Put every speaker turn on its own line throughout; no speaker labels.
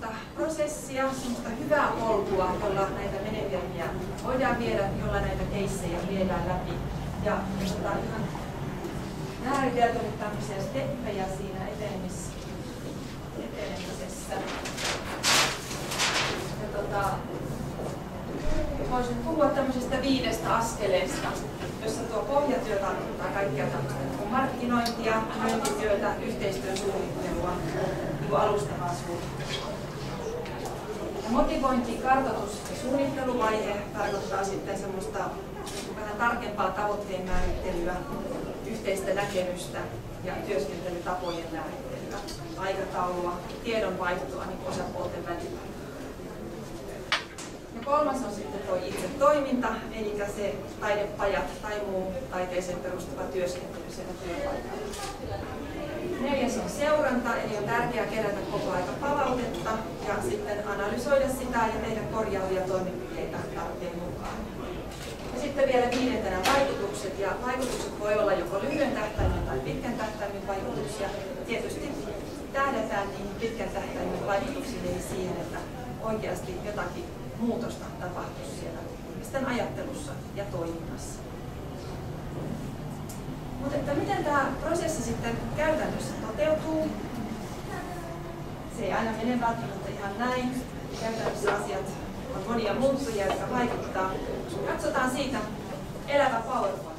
semmoista prosessia, semmoista hyvää polkua, jolla näitä menetelmiä voidaan viedä, jolla näitä keissejä viedään läpi. Ja ihan määritelty tämmöisiä steppejä siinä etenemisessä. Voisin puhua tämmöisestä 5 askeleesta, jossa tuo pohjatyö tarkoittaa kaikkea tämmöistä markkinointia, myyntityötä, yhteistyön suunnittelua, alustavaa suunnittelua. Ja motivointi, kartoitus ja suunnitteluvaihe tarkoittaa sitten semmoista vähän tarkempaa tavoitteen määrittelyä, yhteistä näkemystä ja työskentelytapojen määrittelyä, aikataulua, tiedonvaihtoa niin osapuolten välillä. Ja 3. on sitten tuo itse toiminta, eli se taidepajat tai muu taiteeseen perustuva työskentely siellä työpaikalla. 4. on seuranta, eli on tärkeää kerätä koko aika palautetta ja sitten analysoida sitä ja tehdä korjaavia toimenpiteitä tarpeen mukaan. Ja sitten vielä 5. vaikutukset, ja vaikutukset voi olla joko lyhyen tähtäimen tai pitkän tähtäimen vaikutuksia. Tietysti tähdätään niihin pitkän tähtäimen vaikutuksiin, eli siihen, että oikeasti jotakin muutosta tapahtuu siellä ihmisten ajattelussa ja toiminnassa. Mutta että miten tämä prosessi sitten käytännössä toteutuu? Se ei aina mene välttämättä ihan näin. Käytännössä asiat on monia muuttujia, jotka vaikuttaa. Katsotaan siitä elävä PowerPoint-esitys.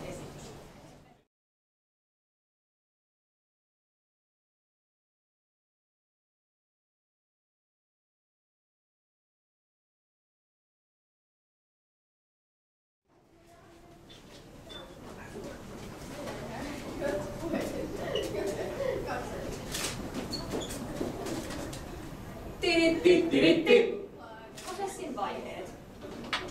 Prosessin vaiheet.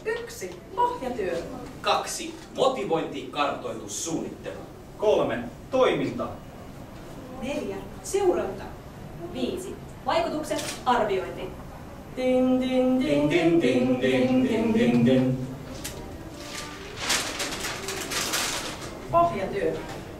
1. Pohjatyö.
2. Motivointi, kartoitus, suunnittelu.
3. Toiminta.
4. Seuranta. 5. Vaikutukset, arviointi. Din, din, din, din, din, din, din, din, din. Pohjatyö.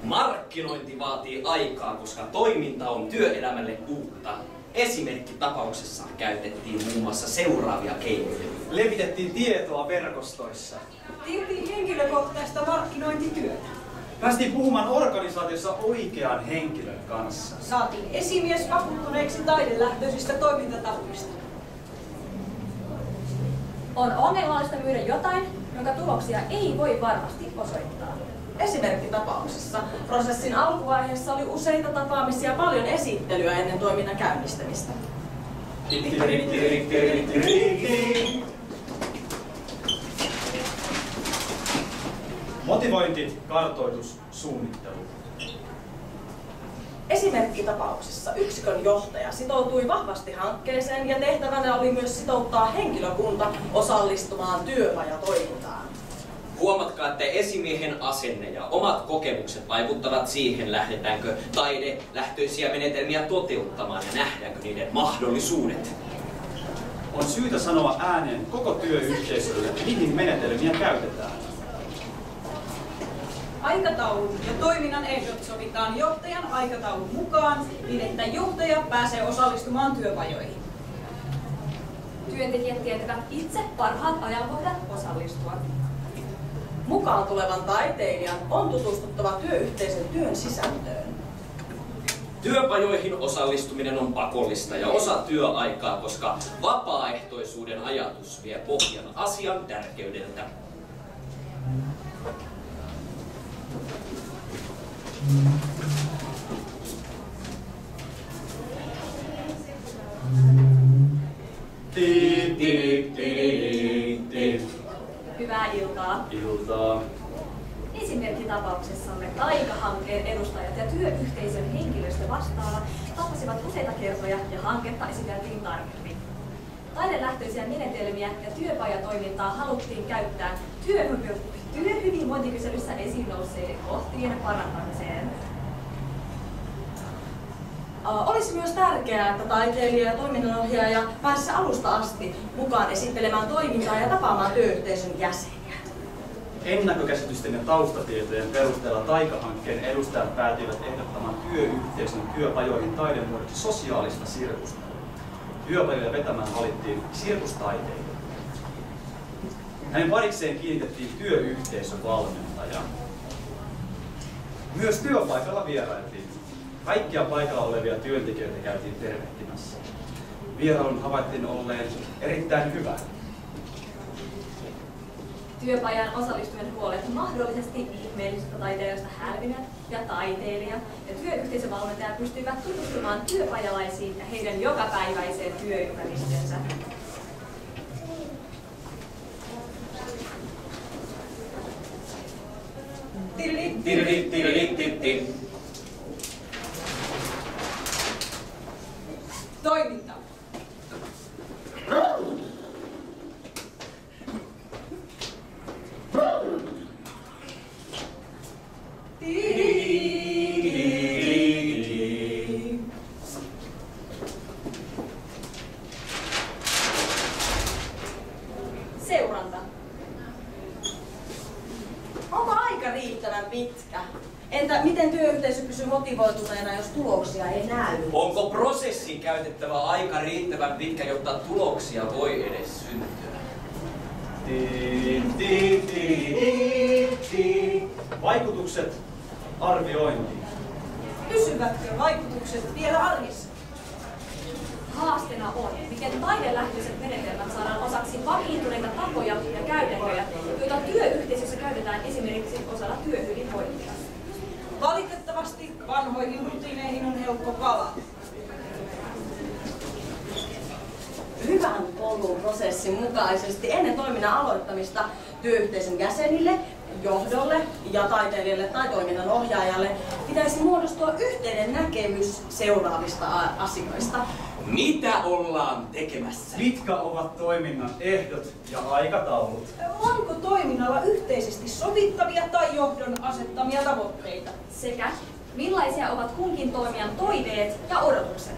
Markkinointi vaatii aikaa, koska toiminta on työelämälle uutta. Esimerkkitapauksessa käytettiin muun muassa seuraavia keinoja.
Levitettiin tietoa verkostoissa.
Tehtiin henkilökohtaista markkinointityötä.
Päästiin puhumaan organisaatiossa oikean henkilön kanssa.
Saatiin esimies vakuuttuneeksi taidelähtöisistä toimintatavoista. On ongelmallista myydä jotain, jonka tuloksia ei voi varmasti osoittaa.
Esimerkkitapauksessa prosessin alkuvaiheessa oli useita tapaamisia ja paljon esittelyä ennen toiminnan käynnistämistä.
Motivointi, kartoitus, suunnittelu.
Esimerkkitapauksessa yksikön johtaja sitoutui vahvasti hankkeeseen ja tehtävänä oli myös sitouttaa henkilökunta osallistumaan työpajatoimintaan.
Huomatkaa, että esimiehen asenne ja omat kokemukset vaikuttavat siihen, lähdetäänkö taidelähtöisiä menetelmiä toteuttamaan ja nähdäänkö niiden mahdollisuudet.
On syytä sanoa ääneen koko työyhteisölle, mihin menetelmiä käytetään.
Aikataulun ja toiminnan ehdot sovitaan johtajan aikataulun mukaan niin, että johtaja pääsee osallistumaan työpajoihin.
Työntekijät tietävät itse parhaat ajankohdat osallistua.
Mukaan tulevan taiteilijan on tutustuttava työyhteisön työn sisältöön.
Työpajoihin osallistuminen on pakollista ja osa työaikaa, koska vapaaehtoisuuden ajatus vie pohjan asian tärkeydeltä.
Hyvää iltaa.
Iltaa.
Esimerkkitapauksessamme Taika-hankkeen edustajat ja työyhteisön henkilöstö vastaava tapasivat useita kertoja ja hanketta esiteltiin tarkemmin. Taidelähtöisiä menetelmiä ja työpajatoimintaa haluttiin käyttää työhyvinvointikyselyssä esiin nousseiden kohtien parantamiseen.
Olisi myös tärkeää, että taiteilija ja toiminnanohjaaja pääsisi alusta asti mukaan esittelemään toimintaa ja tapaamaan työyhteisön jäseniä.
Ennakkokäsitysten ja taustatietojen perusteella Taika-hankkeen edustajat päätyivät ehdottamaan työyhteisön työpajoihin taidemuodoksi sosiaalista sirkustelua. Työpajoja vetämään valittiin sirkustaiteilija. Hänen parikseen kiinnitettiin työyhteisön valmentaja. Myös työpaikalla vierailtiin. Kaikkia paikalla olevia työntekijöitä käytiin tervehtimässä. Vierailun havaittiin olleen erittäin hyvä.
Työpajan osallistujien huolet mahdollisesti ihmeellisistä taiteilijoista hälvinät ja taiteilija ja työyhteisövalmentaja pystyivät tutustumaan työpajalaisiin ja heidän jokapäiväiseen työympäristönsä.
Toiminta.
Seuranta. Onko aika riittävän pitkä? Entä miten työyhteisö pysyy motivoituneena, jos tuloksia ei näy?
Onko prosessiin käytettävä aika riittävän pitkä, jotta tuloksia voi edes syntyä?
Vaikutukset, arviointi.
Pysyvätkö vaikutukset vielä arjessa?
Haasteena on, miten taidelähtöiset menetelmät saadaan osaksi vakiintuneita tapoja ja käytäntöjä, joita työyhteisössä käytetään esimerkiksi osana työhyvinvointia.
Valitettavasti vanhoihin rutiineihin on helppo palata.
Hyvän polun prosessin mukaisesti ennen toiminnan aloittamista työyhteisön jäsenille, johdolle ja taiteilijalle tai toiminnan ohjaajalle pitäisi muodostua yhteinen näkemys seuraavista asioista.
Mitä ollaan tekemässä?
Mitkä ovat toiminnan ehdot ja aikataulut?
Onko toiminnalla yhteisesti sovittavia tai johdon asettamia tavoitteita?
Sekä millaisia ovat kunkin toimijan toiveet ja odotukset.